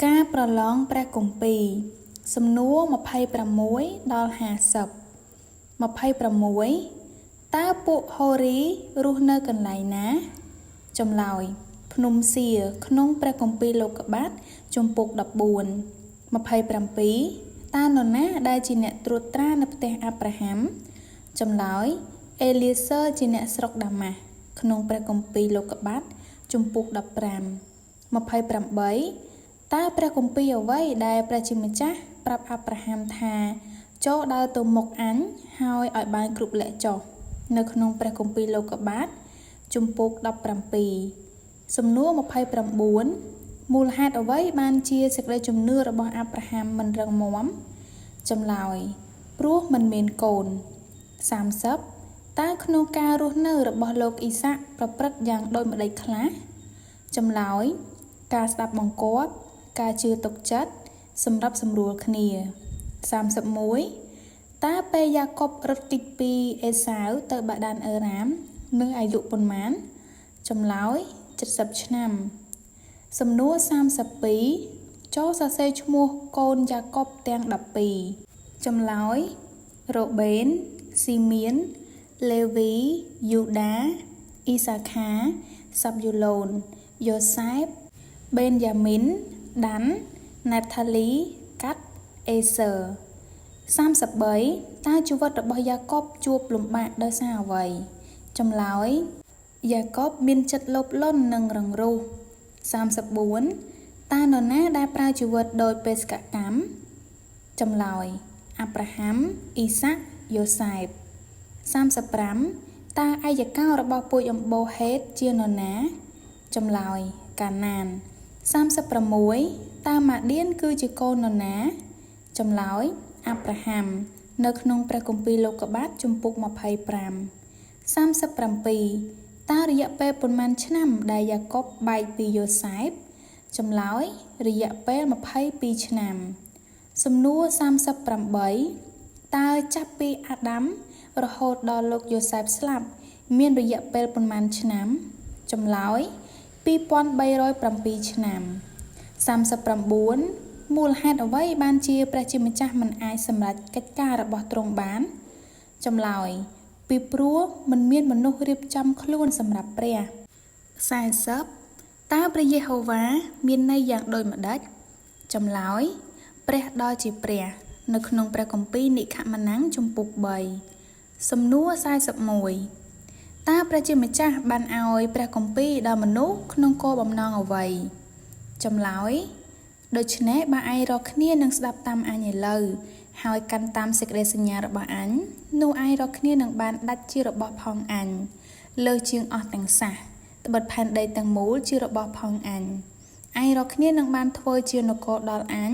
ការប្រឡងព្រះគម្ពីរសំណួរ26ដល់50 26តើពួកហូរីរស់នៅកន្លែងណាចម្លើយភ្នំសៀក្នុងព្រះគម្ពីរលោកុបាទជំពូក14 27តើនរណាដែលជាអ្នកត្រួតត្រានៅផ្ទះអាប់រ៉ាហាំចម្លើយអេលីសឺជាអ្នកស្រុកដាម៉ាស់ក្នុងព្រះគម្ពីរលោកុបាទជំពូក15 28តើព្រះគម្ពីរអ្វីដែលព្រះជាម្ចាស់ប្រាប់អាប់រ៉ាហាំថាចូលដើរទៅមុខអញហើយឲ្យបានគ្រប់លក្ខចុះនៅក្នុងព្រះគម្ពីរលោកុបាទជំពូក17សំណួរ29មូលហេតុអ្វីបានជាសេចក្តីជំនឿរបស់អាប់រ៉ាហាំមិនរឹងមាំចម្លើយព្រោះមិនមានកូន30តើក្នុងការរស់នៅរបស់លោកអ៊ីសាក់ប្រព្រឹត្តយ៉ាងដូចម្តេចខ្លះចម្លើយការស្ដាប់បង្គាប់ការជឿទុកចិត្តសម្រាប់សម្រួលគ្នា31តើពេលយ៉ាកុបរត់គេចពីអេសាវទៅបាដានអឺរ៉ាមនឹងអាយុប៉ុន្មានចម្លើយ70ឆ្នាំសំណួរ32ចូលសរសេរឈ្មោះកូនយ៉ាកុបទាំង12ចម្លើយរ៉ូបេនស៊ីមៀនលេវីយូដាអ៊ីសាខាសាប់យូឡូនយ៉ូសែបបេនយ៉ាមីនដាន់ណាថាលីកាត់អេសឺ33តើជីវិតរបស់យ៉ាកុបជួបលំបាកដោយសារអ្វីចម្លើយយ៉ាកុបមានចិត្តលោភលន់និងរឹងរូស34តើនរណាដែលប្រើជីវិតដោយបេសកកម្មចម្លើយអាប់រ៉ាហាំអ៊ីសាក់យ៉ូសែប35តើឯកកោរបស់ពូជអម្បូរហេតជានរណាចម្លើយកាណាន36តើម៉ាឌៀនគឺជាកូននរណាចម្លើយអាប់រ៉ាហាំនៅក្នុងព្រះគម្ពីរលោកុបាទជំពូក25 37តើរយៈពេលប៉ុន្មានឆ្នាំដែលយ៉ាកុបបែកពីយ៉ូសែបចម្លើយរយៈពេល22ឆ្នាំសំណួរ38តើចាប់ពីអាដាមរហូតដល់លោកយ៉ូសែបស្លាប់មានរយៈពេលប៉ុន្មានឆ្នាំចម្លើយ2307ឆ្នាំ39មូលហេតុអ្វីបានជាព្រះជាម្ចាស់មិនអាចសម្រេចកិច្ចការរបស់ទ្រង់បានចម្លើយពីព្រោះមិនមានមនុស្សរៀបចំខ្លួនសម្រាប់ព្រះ40តើព្រះយេហូវ៉ាមានន័យយ៉ាងដូចម្តេចចម្លើយព្រះដ៏ជាព្រះនៅក្នុងព្រះគម្ពីរនិខមណាំងជំពូក3សំណួរ41តើព្រះជាម្ចាស់បានឲ្យព្រះគម្ពីរដល់មនុស្សក្នុងគោលបំណងអ្វីចម្លើយដូច្នេះបើឯងរកគ្នានឹងស្ដាប់តាមអញឥឡូវហើយកាន់តាមសេចក្តីសញ្ញារបស់អញនោះឯងរកគ្នានឹងបានដាច់ជារបស់ផងអញលើជាងអស់ទាំងសះត្បិតផែនដីទាំងមូលជារបស់ផងអញឯងរកគ្នានឹងបានធ្វើជានគរដល់អញ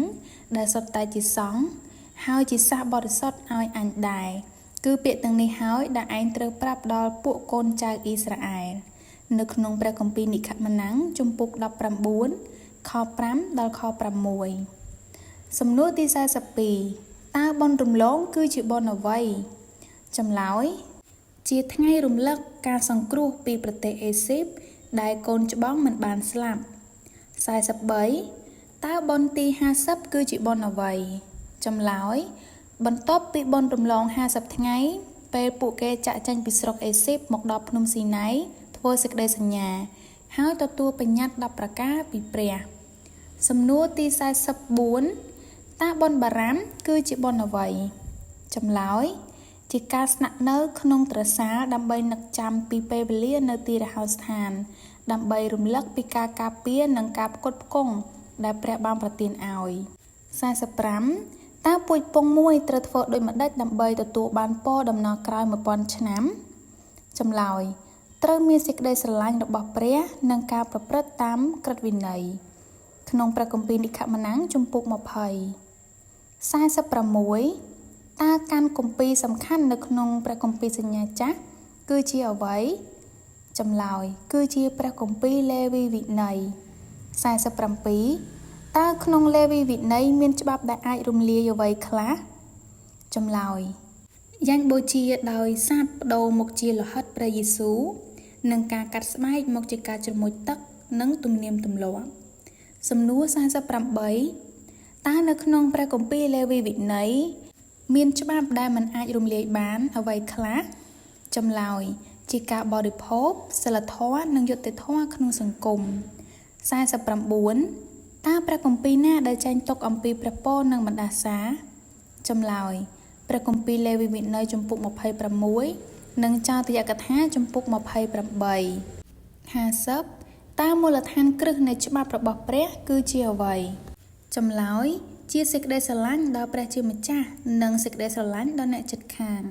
ដែលសុទ្ធតែជាសង្ឃហើយជាសះបរិសុទ្ធឲ្យអញដែរគឺពាក្យទាំងនេះហើយដែលឯងត្រូវប្រាប់ដល់ពួកកូនចៅអ៊ីស្រាអែលនៅក្នុងព្រះគម្ពីរនិខមណាំងជំពូក19ខ5ដល់ខ6សំណួរទី42តើបុណ្យរំលងគឺជាបុណ្យអ្វីចម្លើយជាថ្ងៃរំលឹកការសង្គ្រោះពីប្រទេសអេស៊ីបដែលកូនច្បងមិនបានស្លាប់43តើបុណ្យទី50គឺជាបុណ្យអ្វីចម្លើយបន្ទាប់ពីបុណ្យរំលង50ថ្ងៃពេលពួកគេចាក់ចេញពីស្រុកអេស៊ីបមកដល់ភ្នំស៊ីណៃធ្វើសេចក្តីសញ្ញាហើយទទួលបញ្ញត្តិ10ប្រការពីព្រះសំណួរទី44តើបុណ្យបារាំគឺជាបុណ្យអ្វីចម្លើយជាការស្នាក់នៅក្នុងទ្រសាលដើម្បីនឹកចាំពីពេលវេលានៅទីរហោស្ថានដើម្បីរំលឹកពីការការពារនិងការផ្គត់ផ្គង់ដែលព្រះបានប្រទានឲ្យ45តើពូជពងមួយត្រូវធ្វើដូចម្តេចដើម្បីទទួលបានពរដំណោះក្រោយ1000ឆ្នាំចម្លើយត្រូវមានសេចក្តីស្រឡាញ់របស់ព្រះនិងការប្រព្រឹត្តតាមក្រឹតវិន័យក្នុងព្រះគម្ពីរនិខមណាំងជំពូក20 46តើកាន់គម្ពីរសំខាន់នៅក្នុងព្រះគម្ពីរសញ្ញាចាស់គឺជាអ្វីចម្លើយគឺជាព្រះគម្ពីរលេវីវិន័យ47តើក្នុងលេវីវិន័យមានច្បាប់ដែលអាចរំលាយអ្វីខ្លះចម្លើយយ៉ាងបូជាដោយសាទប្ដូរមកជាលោហិតព្រះយេស៊ូវនិងការកាត់ស្បែកមកជាការជ្រមុជទឹកនិងទំនៀមទម្លាប់ សំណួរ48តើនៅក្នុងព្រះគម្ពីរលេវីវិន័យមានច្បាប់ដែលមិនអាចរំលាយបានអ្វីខ្លះចម្លើយជាការបរិភោគសីលធម៌និងយុត្តិធម៌ក្នុងសង្គម49តើព្រះគម្ពីរណាដែលចែងទុកអំពីព្រះពរនិងបណ្ដាសាចម្លើយព្រះគម្ពីរលេវីវិន័យជំពូក26និងចោទយកថាជំពូក28 50តើមូលដ្ឋានគ្រឹះនៃច្បាប់របស់ព្រះគឺជាអ្វីចម្លើយជាសេចក្តីស្រឡាញ់ដល់ព្រះជាម្ចាស់និងសេចក្តីស្រឡាញ់ដល់អ្នកជិតខាង